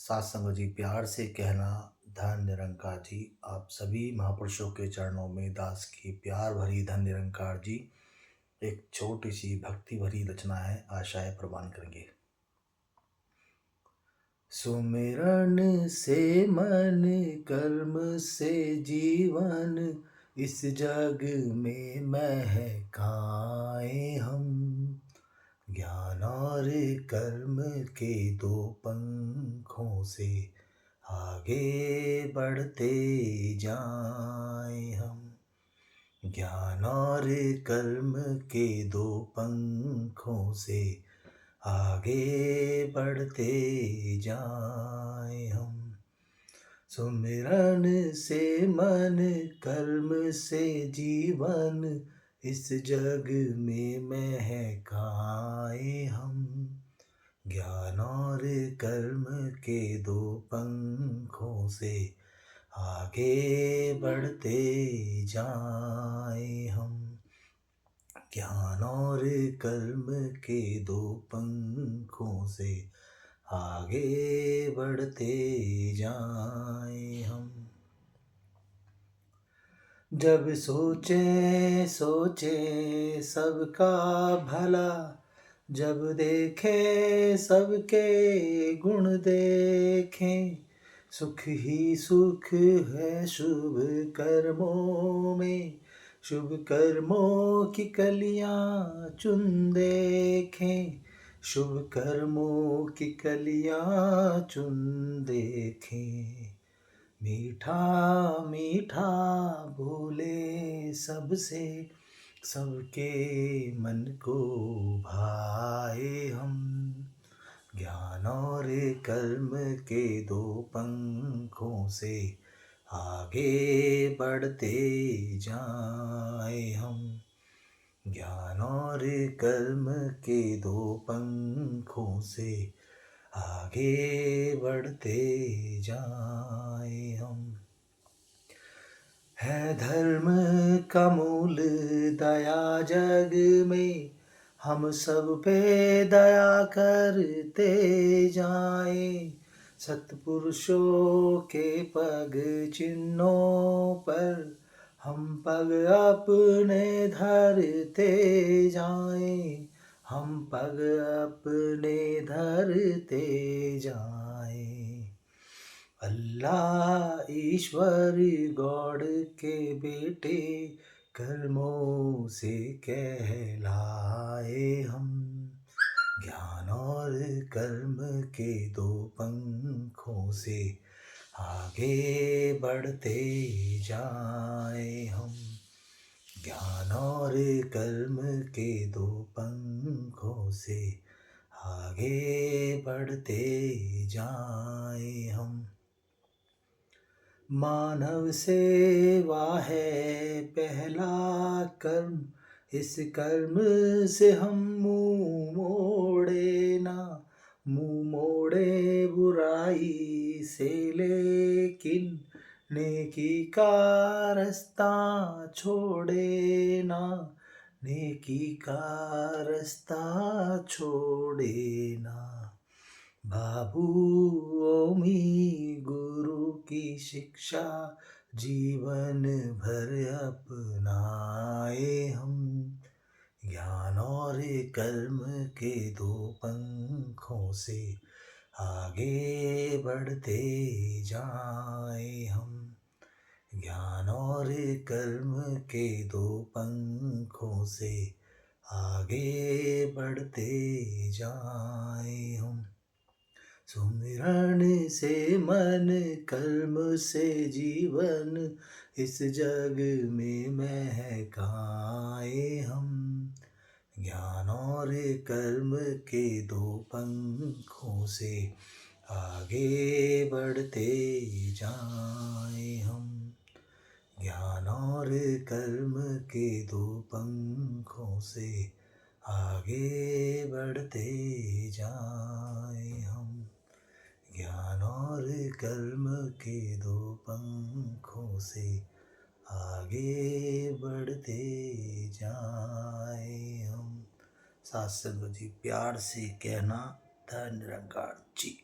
सात संगत जी, प्यार से कहना धन निरंकार जी। आप सभी महापुरुषों के चरणों में दास की प्यार भरी धन निरंकार जी। एक छोटी सी भक्ति भरी रचना है, आशाएं प्रदान करेंगे। सुमिरन से मन कर्म से जीवन, इस जग में महकाए हम। ज्ञान और कर्म के दो पंखों से आगे बढ़ते जाएं हम। ज्ञान और कर्म के दो पंखों से आगे बढ़ते जाएं हम। सुमिरन से मन कर्म से जीवन, इस जग में महकाए हम। ज्ञान और कर्म के दो पंखों से आगे बढ़ते जाएं हम। ज्ञान और कर्म के दो पंखों से आगे बढ़ते जाएं हम। जब सोचे सोचे सबका भला, जब देखे सबके गुण देखें, सुख ही सुख है शुभ कर्मों में। शुभ कर्मों की कलियां चुन देखें, शुभ कर्मों की कलियां चुन देखें। मीठा मीठा बोले सबसे, सबके मन को भाए हम। ज्ञान और कर्म के दो पंखों से आगे बढ़ते जाएं हम। ज्ञान और कर्म के दो पंखों से आगे बढ़ते जाएं हम। है धर्म का मूल दया जग में, हम सब पे दया करते जाएं। सत्पुरुषों के पग चिन्हों पर हम पग अपने धरते जाएं। हम पग अपने धरते जाएं। अल्लाह ईश्वर गॉड के बेटे, कर्मों से कहलाए हम। ज्ञान और कर्म के दो पंखों से आगे बढ़ते जाएं हम। ज्ञान और कर्म के दो पंखों से आगे बढ़ते जाएं हम। मानव सेवा है पहला कर्म, इस कर्म से हम मुंह मोड़े ना। मुंह मोड़े बुराई से, लेकिन नेकी का रास्ता छोड़े ना। नेकी का रास्ता छोड़े ना। बाबू ओमी गुरु की शिक्षा, जीवन भर अपनाए हम। ज्ञान और कर्म के दो पंखों से आगे बढ़ते जाएं हम। ज्ञान और कर्म के दो पंखों से आगे बढ़ते जाएं हम। सुमिरन से मन कर्म से जीवन, इस जग में महकाए हम। ज्ञान और कर्म के दो पंखों से आगे बढ़ते जाएं हम। ज्ञान और कर्म के दो पंखों से आगे बढ़ते जाएं हम। ज्ञान और कर्म के दो पंखों से आगे बढ़ते जाएं हम। सात संगत जी, प्यार से कहना धन निरंकार जी।